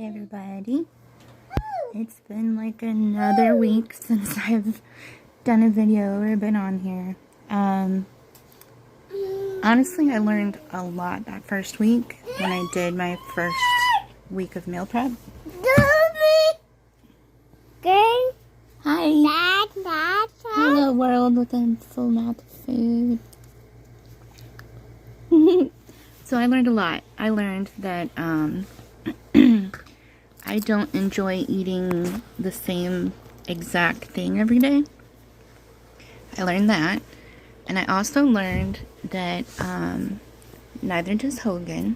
Hey everybody, it's been like another week since I've done a video or been on here. Honestly, I learned a lot that first week when I did my first week of meal prep. Hi! Hello world with a full mouth of food. So I learned a lot. I learned that I don't enjoy eating the same exact thing every day. I learned that. And I also learned that neither does Hogan.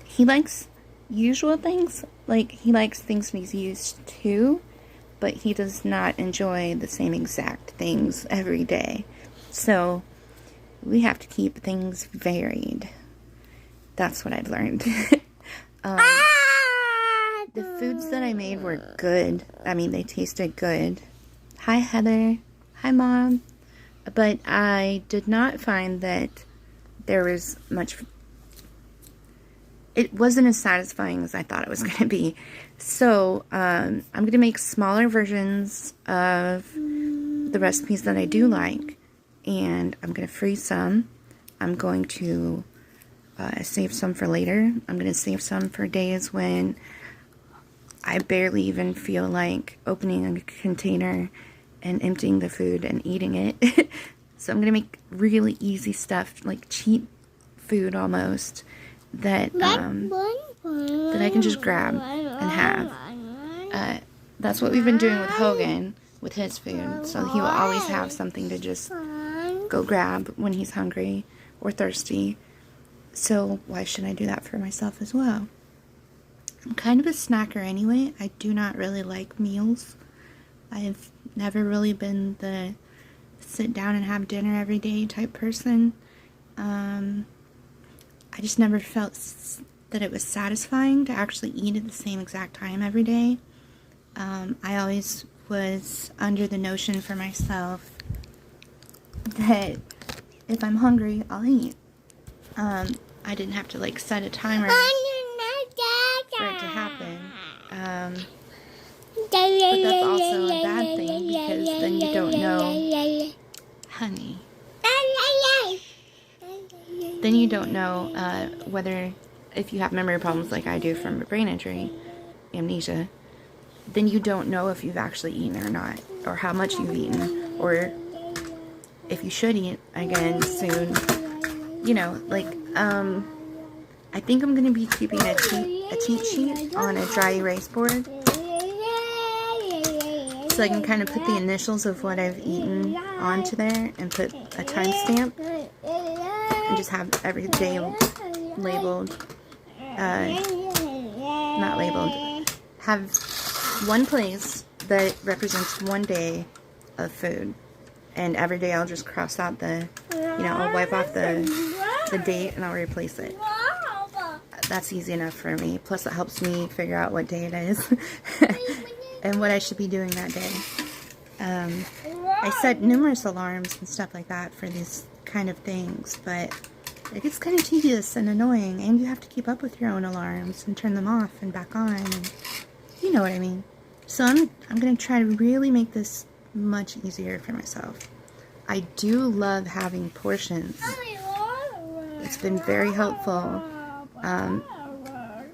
He likes usual things. Like, he likes things he's used to, but he does not enjoy the same exact things every day. So we have to keep things varied. That's what I've learned. The foods that I made were good. I mean, they tasted good. Hi, Heather. Hi, Mom. But I did not find that there was much... It wasn't as satisfying as I thought it was going to be. So, I'm going to make smaller versions of the recipes that I do like. And I'm going to freeze some. I'm going to save some for later. I'm going to save some for days when I barely even feel like opening a container and emptying the food and eating it. So I'm going to make really easy stuff, like cheap food almost, that that I can just grab and have. That's what we've been doing with Hogan, with his food. So he will always have something to just go grab when he's hungry or thirsty. So why shouldn't I do that for myself as well? I'm kind of a snacker anyway. I do not really like meals. I've never really been the sit down and have dinner every day type person. I just never felt that it was satisfying to actually eat at the same exact time every day. I always was under the notion for myself that if I'm hungry, I'll eat. I didn't have to like set a timer for it to happen. But that's also a bad thing because then you don't know, honey. Then you don't know whether, if you have memory problems like I do from a brain injury, amnesia, then you don't know if you've actually eaten or not, or how much you've eaten, or if you should eat again soon. You know, like, I think I'm going to be keeping a cheat sheet on a dry erase board. So I can kind of put the initials of what I've eaten onto there and put a timestamp. And just have every day labeled. Not labeled. Have one place that represents one day of food. And every day I'll just cross out the, I'll wipe off the date and I'll replace it. That's easy enough for me. Plus it helps me figure out what day it is and what I should be doing that day. I set numerous alarms and stuff like that for these kind of things, but it gets kind of tedious and annoying, and you have to keep up with your own alarms and turn them off and back on, and you know what I mean. So I'm going to try to really make this much easier for myself. I do love having portions. It's been very helpful.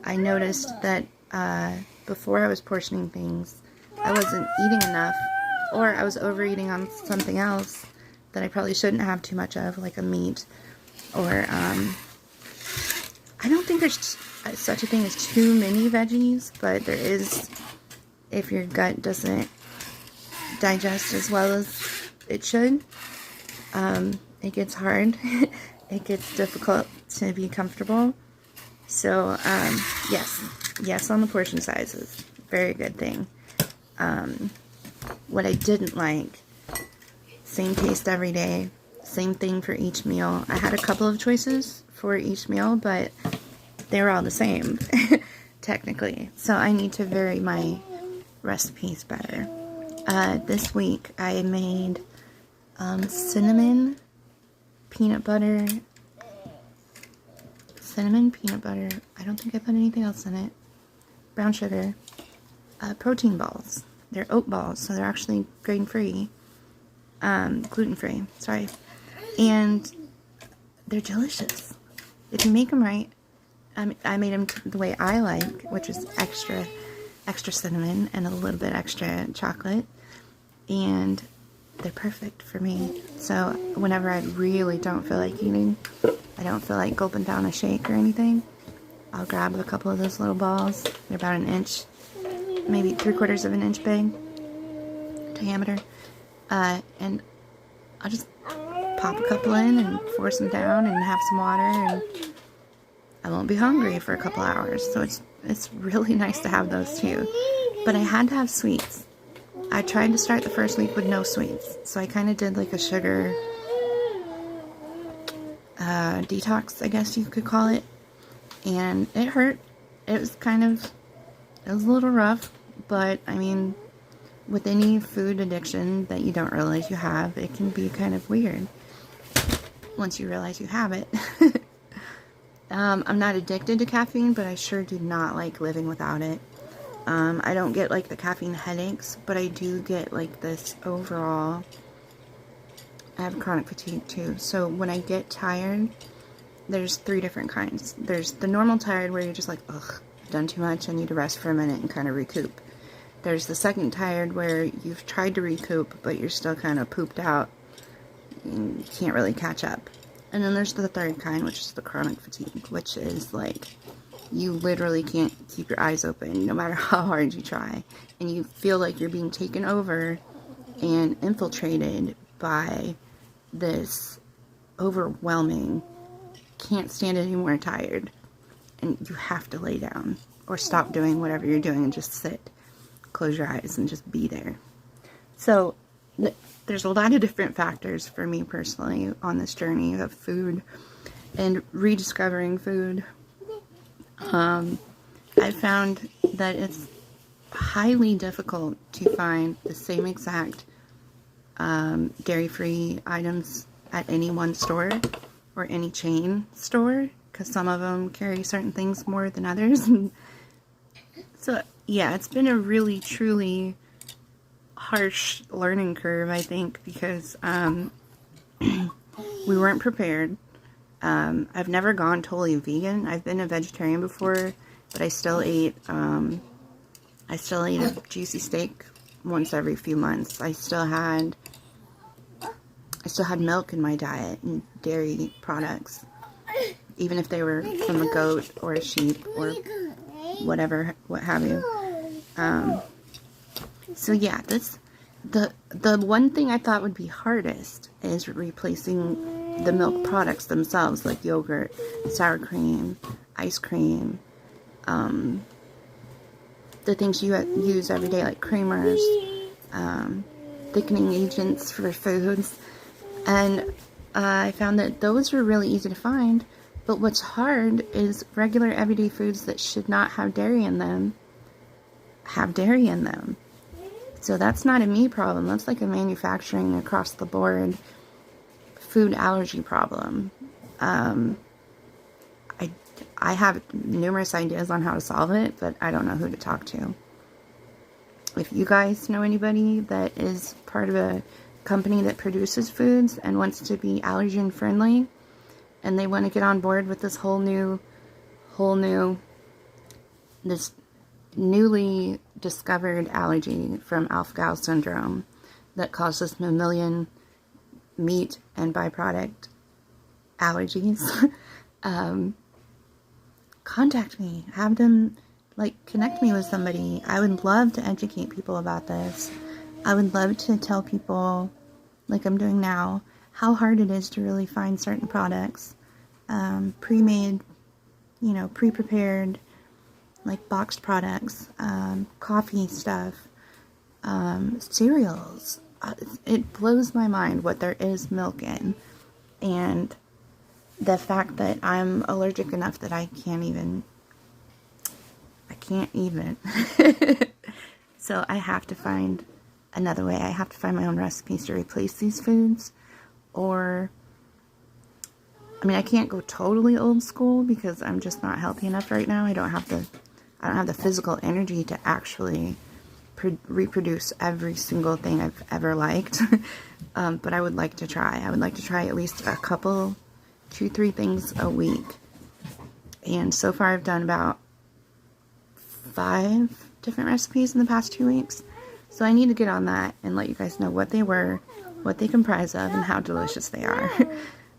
I noticed that before I was portioning things, I wasn't eating enough, or I was overeating on something else that I probably shouldn't have too much of, like a meat, or I don't think there's such a thing as too many veggies, but there is if your gut doesn't digest as well as it should. It gets hard. It gets difficult to be comfortable. So, yes on the portion sizes. Very good thing. What I didn't like, same taste every day, same thing for each meal. I had a couple of choices for each meal, but they were all the same, technically. So I need to vary my recipes better. This week I made cinnamon peanut butter. I don't think I put anything else in it. brown sugar, protein balls. They're oat balls, so they're actually grain-free, gluten-free, sorry. And they're delicious. If you make them right, I made them the way I like, which is extra cinnamon and a little bit extra chocolate. And they're perfect for me. So whenever I really don't feel like eating, I don't feel like gulping down a shake or anything, I'll grab a couple of those little balls. They're about an inch, maybe 3/4 of an inch big, diameter. And I'll just pop a couple in and force them down and have some water, and I won't be hungry for a couple hours. So it's really nice to have those too. But I had to have sweets. I tried to start the first week with no sweets. So I kind of did like a sugar detox, I guess you could call it. And it hurt. It was a little rough. But I mean, with any food addiction that you don't realize you have, it can be kind of weird once you realize you have it. I'm not addicted to caffeine, but I sure do not like living without it. I don't get like the caffeine headaches, but I do get like this overall, I have chronic fatigue too. So when I get tired, there's 3 different kinds. There's the normal tired where you're just like, ugh, I've done too much, I need to rest for a minute and kind of recoup. There's the second tired where you've tried to recoup, but you're still kind of pooped out and you can't really catch up. And then there's the third kind, which is the chronic fatigue, which is like, you literally can't keep your eyes open no matter how hard you try. And you feel like you're being taken over and infiltrated by this overwhelming, can't stand it anymore tired. And you have to lay down or stop doing whatever you're doing and just sit. Close your eyes and just be there. So there's a lot of different factors for me personally on this journey of food and rediscovering food. I found that it's highly difficult to find the same exact dairy-free items at any one store or any chain store, because some of them carry certain things more than others. So yeah, it's been a really truly harsh learning curve, I think, because we weren't prepared. I've never gone totally vegan. I've been a vegetarian before, but I still ate a juicy steak once every few months. I still had milk in my diet and dairy products, even if they were from a goat or a sheep or whatever, what have you. So yeah, the one thing I thought would be hardest is replacing the milk products themselves, like yogurt, sour cream, ice cream, the things you use every day, like creamers, thickening agents for foods. And I found that those were really easy to find, but what's hard is regular everyday foods that should not have dairy in them have dairy in them. So that's not a me problem. That's like a manufacturing across the board food allergy problem. I have numerous ideas on how to solve it, but I don't know who to talk to. If you guys know anybody that is part of a company that produces foods and wants to be allergen friendly, and they want to get on board with this this newly discovered allergy from alpha-gal syndrome that causes mammalian meat and byproduct allergies, contact me. Have them, connect me with somebody. I would love to educate people about this. I would love to tell people, like I'm doing now, how hard it is to really find certain products, pre-made, pre-prepared, like boxed products, coffee stuff, cereals. It blows my mind what there is milk in, and the fact that I'm allergic enough that I can't even. So I have to find another way. I have to find my own recipes to replace these foods, or I can't go totally old school because I'm just not healthy enough right now. I I don't have the physical energy to actually reproduce every single thing I've ever liked. But I would like to try. I would like to try at least a couple, 2-3 things a week. And so far I've done about 5 different recipes in the past 2 weeks. So I need to get on that and let you guys know what they were, what they comprise of, and how delicious they are.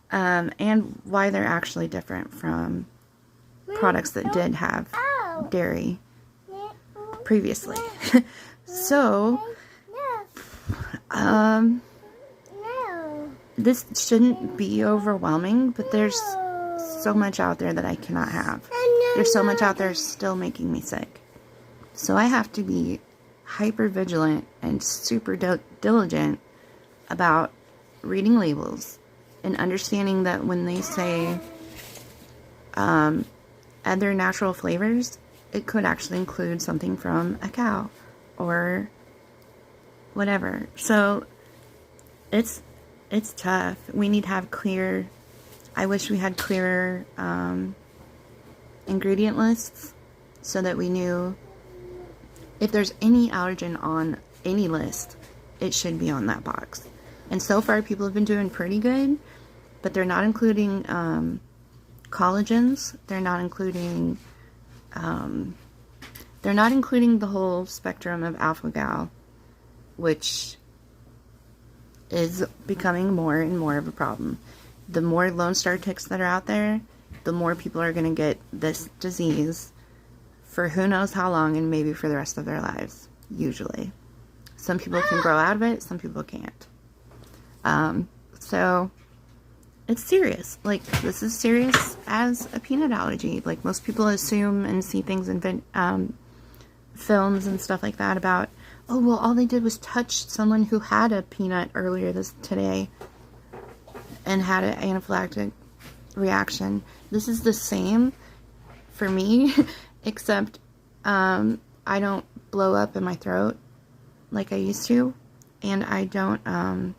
And why they're actually different from products that did have dairy previously. So, this shouldn't be overwhelming, but there's so much out there that I cannot have. There's so much out there still making me sick. So I have to be hyper vigilant and super diligent about reading labels and understanding that when they say add their natural flavors, it could actually include something from a cow or whatever. So it's tough. We need to have clear, I wish we had clearer ingredient lists so that we knew if there's any allergen on any list, it should be on that box. And so far people have been doing pretty good, but they're not including collagens. They're not including the whole spectrum of alpha-gal, which is becoming more and more of a problem. The more Lone Star ticks that are out there, the more people are going to get this disease for who knows how long, and maybe for the rest of their lives, usually. Some people can grow out of it, some people can't. So it's serious. Like, this is serious as a peanut allergy. Like, most people assume and see things in films and stuff like that about, oh, well, all they did was touch someone who had a peanut earlier today and had an anaphylactic reaction. This is the same for me, except I don't blow up in my throat like I used to, and I don't,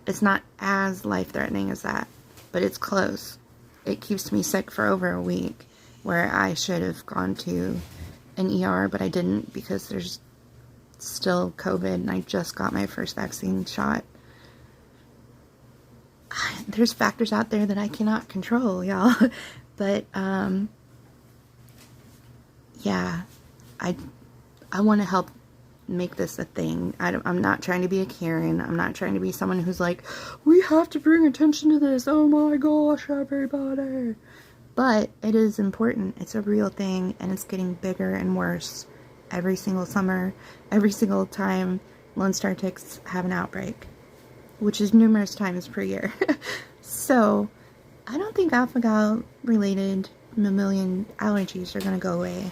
it's not as life-threatening as that, but it's close. It keeps me sick for over a week, where I should have gone to an ER, but I didn't because there's still COVID, and I just got my first vaccine shot. There's factors out there that I cannot control, y'all. But, yeah, I want to help make this a thing. I'm not trying to be a Karen. I'm not trying to be someone who's like, we have to bring attention to this. Oh my gosh, everybody. But it is important. It's a real thing, and it's getting bigger and worse every single summer, every single time Lone Star ticks have an outbreak, which is numerous times per year. So I don't think alpha-gal related mammalian allergies are going to go away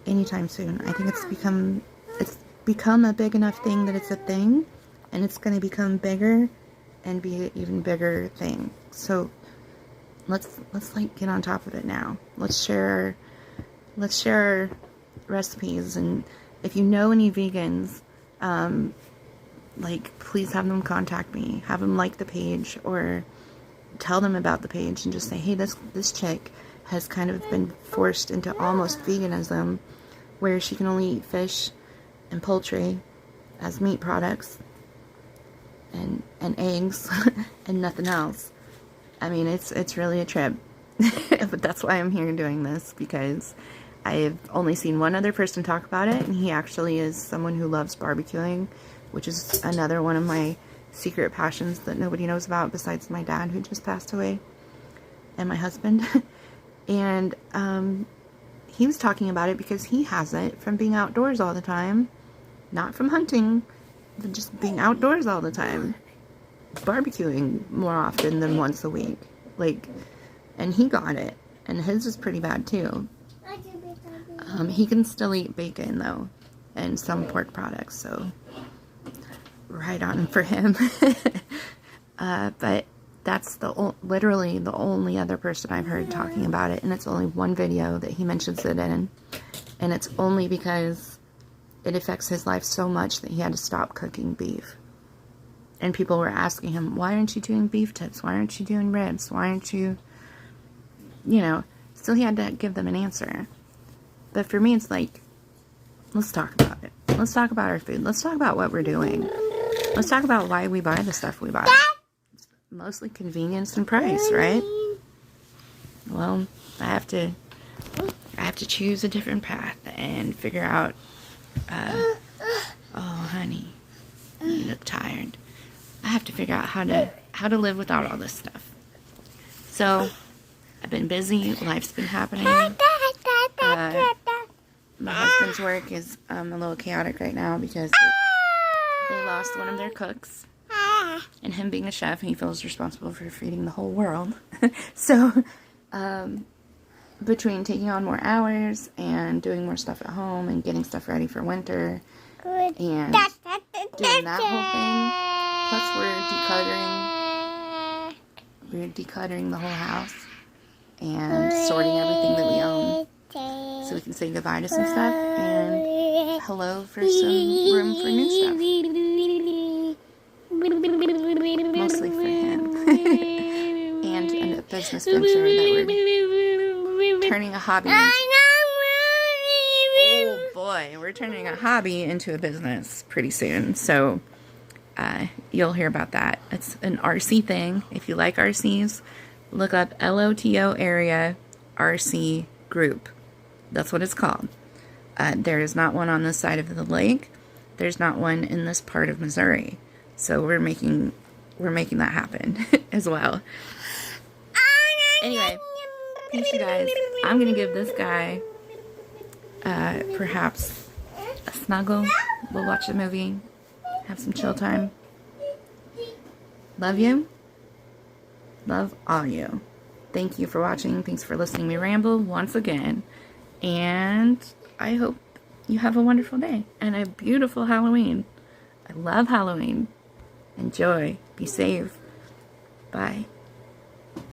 anytime soon. I think it's become a big enough thing that it's a thing, and it's going to become bigger and be an even bigger thing. So let's like get on top of it now. Let's share our recipes, and if you know any vegans, like, please have them contact me. Have them like the page, or tell them about the page and just say, hey, this chick has kind of been forced into almost veganism, where she can only eat fish and poultry as meat products and eggs and nothing else. I mean, it's really a trip. But that's why I'm here doing this, because I've only seen one other person talk about it, and he actually is someone who loves barbecuing, which is another one of my secret passions that nobody knows about besides my dad, who just passed away, and my husband. And he was talking about it because he has it from being outdoors all the time, not from hunting, but just being outdoors all the time, barbecuing more often than once a week. Like, and he got it, and his is pretty bad too. He can still eat bacon though, and some pork products, so right on for him. But that's literally the only other person I've heard talking about it, and it's only one video that he mentions it in, and it's only because it affects his life so much that he had to stop cooking beef. And people were asking him, why aren't you doing beef tips? Why aren't you doing ribs? Why aren't you, so he had to give them an answer. But for me, it's like, let's talk about it. Let's talk about our food. Let's talk about what we're doing. Let's talk about why we buy the stuff we buy. It's mostly convenience and price, right? Well, I have to choose a different path and figure out, oh, honey, you look tired. I have to figure out how to live without all this stuff. So, I've been busy. Life's been happening. My husband's work is a little chaotic right now because they lost one of their cooks. And him being a chef, he feels responsible for feeding the whole world. So, between taking on more hours and doing more stuff at home and getting stuff ready for winter and doing that whole thing, plus we're decluttering the whole house and sorting everything that we own so we can say goodbye to some stuff and hello for some room for new stuff. Mostly for him. And a business venture that we're turning a hobby into. Oh boy, we're turning a hobby into a business pretty soon. So you'll hear about that. It's an RC thing. If you like RCs, look up LOTO area RC group. That's what it's called. There is not one on this side of the lake. There's not one in this part of Missouri. So we're making that happen as well. Anyway, peace, you guys. I'm gonna give this guy perhaps a snuggle. We'll watch a movie, have some chill time. Love you. Love all you. Thank you for watching. Thanks for listening to me ramble once again. And I hope you have a wonderful day and a beautiful Halloween. I love Halloween. Enjoy. Be safe. Bye.